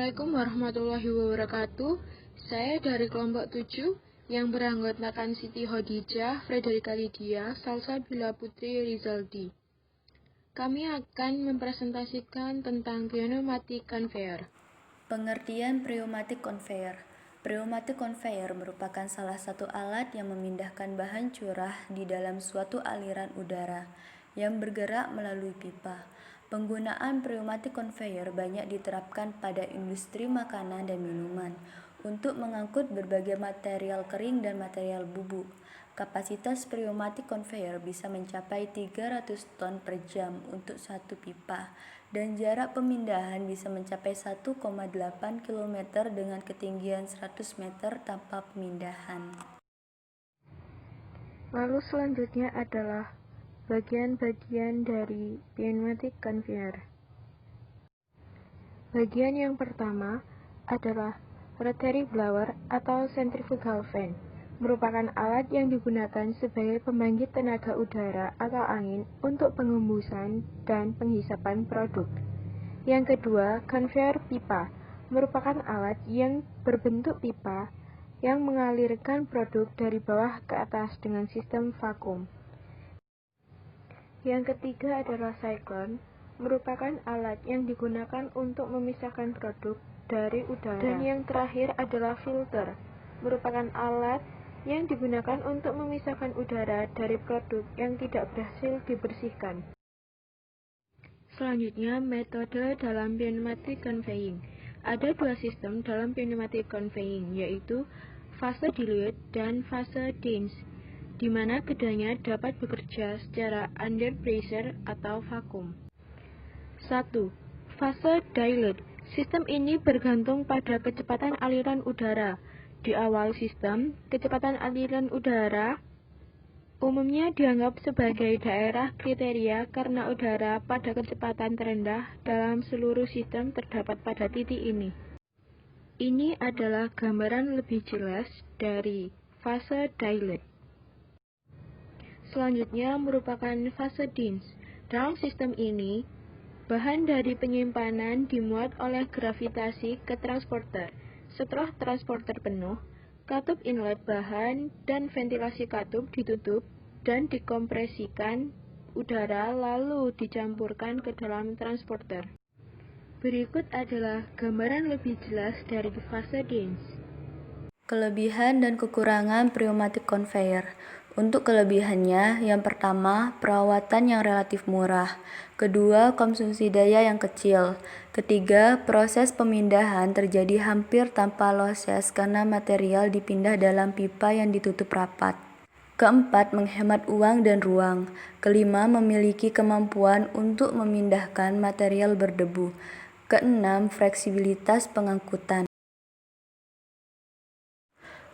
Assalamualaikum warahmatullahi wabarakatuh. Saya dari kelompok 7 yang beranggotakan Siti Khadijah, Frederika Lydia, Salsabila Putri Rizaldi. Kami akan mempresentasikan tentang pneumatic conveyor. Pengertian pneumatic conveyor. Pneumatic conveyor merupakan salah satu alat yang memindahkan bahan curah di dalam suatu aliran udara yang bergerak melalui pipa. Penggunaan pneumatic conveyor banyak diterapkan pada industri makanan dan minuman untuk mengangkut berbagai material kering dan material bubuk. Kapasitas pneumatic conveyor bisa mencapai 300 ton per jam untuk satu pipa, dan jarak pemindahan bisa mencapai 1,8 km dengan ketinggian 100 meter tanpa pemindahan. Lalu selanjutnya adalah bagian-bagian dari pneumatic conveyor. Bagian yang pertama adalah rotary blower atau centrifugal fan. Merupakan alat yang digunakan sebagai pembangkit tenaga udara atau angin untuk pengembusan dan penghisapan produk. Yang kedua, conveyor pipa. Merupakan alat yang berbentuk pipa yang mengalirkan produk dari bawah ke atas dengan sistem vakum. Yang ketiga adalah cyclone, merupakan alat yang digunakan untuk memisahkan produk dari udara. Dan yang terakhir adalah filter, merupakan alat yang digunakan untuk memisahkan udara dari produk yang tidak berhasil dibersihkan. Selanjutnya, metode dalam pneumatic conveying. Ada dua sistem dalam pneumatic conveying, yaitu fase dilute dan fase dense, di mana keduanya dapat bekerja secara under pressure atau vakum. 1. Fase dilute. Sistem ini bergantung pada kecepatan aliran udara. Di awal sistem, kecepatan aliran udara umumnya dianggap sebagai daerah kriteria karena udara pada kecepatan terendah dalam seluruh sistem terdapat pada titik ini. Ini adalah gambaran lebih jelas dari fase dilute. Selanjutnya merupakan fase dense. Dalam sistem ini, bahan dari penyimpanan dimuat oleh gravitasi ke transporter. Setelah transporter penuh, katup inlet bahan dan ventilasi katup ditutup dan dikompresikan udara lalu dicampurkan ke dalam transporter. Berikut adalah gambaran lebih jelas dari fase dense. Kelebihan dan kekurangan pneumatic conveyor. Untuk kelebihannya, yang pertama, perawatan yang relatif murah. Kedua, konsumsi daya yang kecil. Ketiga, proses pemindahan terjadi hampir tanpa loses karena material dipindah dalam pipa yang ditutup rapat. Keempat, menghemat uang dan ruang. Kelima, memiliki kemampuan untuk memindahkan material berdebu. Keenam, fleksibilitas pengangkutan.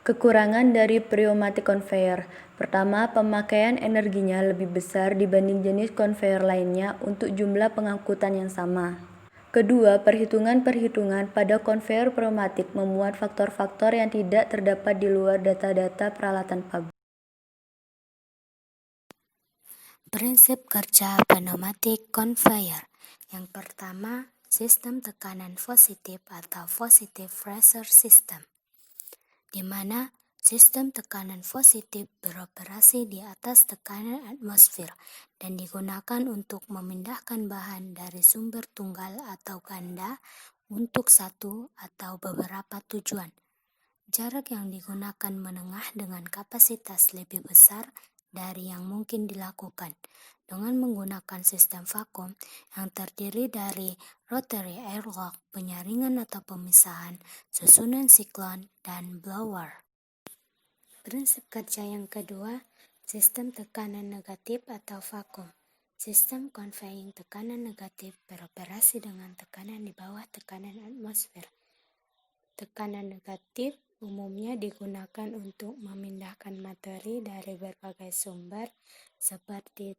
Kekurangan dari pneumatic conveyor. Pertama, pemakaian energinya lebih besar dibanding jenis conveyor lainnya untuk jumlah pengangkutan yang sama. Kedua, perhitungan-perhitungan pada conveyor pneumatik memuat faktor-faktor yang tidak terdapat di luar data-data peralatan pabrik. Prinsip kerja pneumatic conveyor. Yang pertama, sistem tekanan positif atau positive pressure system, di mana sistem tekanan positif beroperasi di atas tekanan atmosfer dan digunakan untuk memindahkan bahan dari sumber tunggal atau ganda untuk satu atau beberapa tujuan. Jarak yang digunakan menengah dengan kapasitas lebih besar dari yang mungkin dilakukan dengan menggunakan sistem vakum yang terdiri dari rotary airlock, penyaringan atau pemisahan, susunan siklon, dan blower. Prinsip kerja yang kedua, sistem tekanan negatif atau vakum. Sistem conveying tekanan negatif beroperasi dengan tekanan di bawah tekanan atmosfer. Tekanan negatif umumnya digunakan untuk memindahkan materi dari berbagai sumber seperti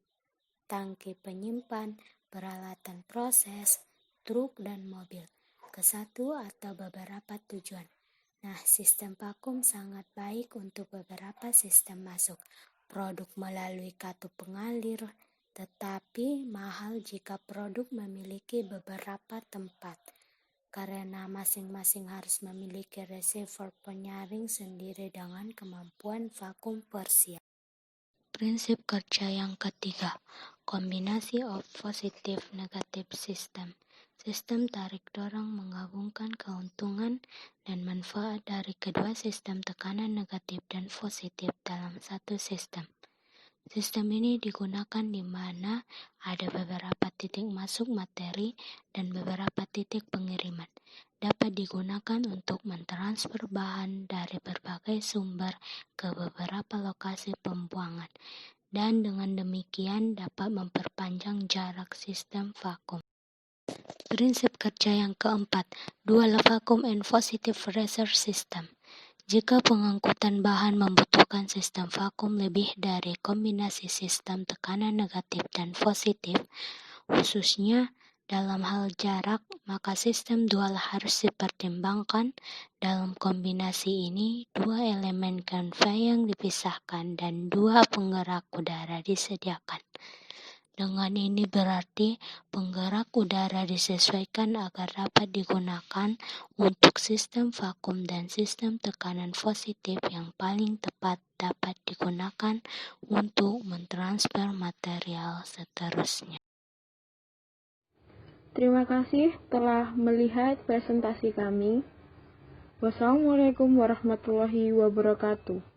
tangki penyimpan, peralatan proses, truk, dan mobil ke satu atau beberapa tujuan. Nah, sistem vakum sangat baik untuk beberapa sistem masuk produk melalui katup pengalir, tetapi mahal jika produk memiliki beberapa tempat karena masing-masing harus memiliki receiver penyaring sendiri dengan kemampuan vakum parsial. Prinsip kerja yang ketiga, kombinasi of positive-negative system. Sistem tarik-dorong menggabungkan keuntungan dan manfaat dari kedua sistem tekanan negatif dan positif dalam satu sistem. Sistem ini digunakan di mana ada beberapa titik masuk materi dan beberapa titik pengiriman. Dapat digunakan untuk mentransfer bahan dari berbagai sumber ke beberapa lokasi pembuangan, dan dengan demikian dapat memperpanjang jarak sistem vakum. Prinsip kerja yang keempat, dual vacuum and positive pressure system. Jika pengangkutan bahan membutuhkan sistem vakum lebih dari kombinasi sistem tekanan negatif dan positif, khususnya dalam hal jarak, maka sistem dual harus dipertimbangkan. Dalam kombinasi ini, dua elemen conveying dipisahkan dan dua penggerak udara disediakan. Dengan ini berarti penggerak udara disesuaikan agar dapat digunakan untuk sistem vakum dan sistem tekanan positif yang paling tepat dapat digunakan untuk mentransfer material seterusnya. Terima kasih telah melihat presentasi kami. Wassalamualaikum warahmatullahi wabarakatuh.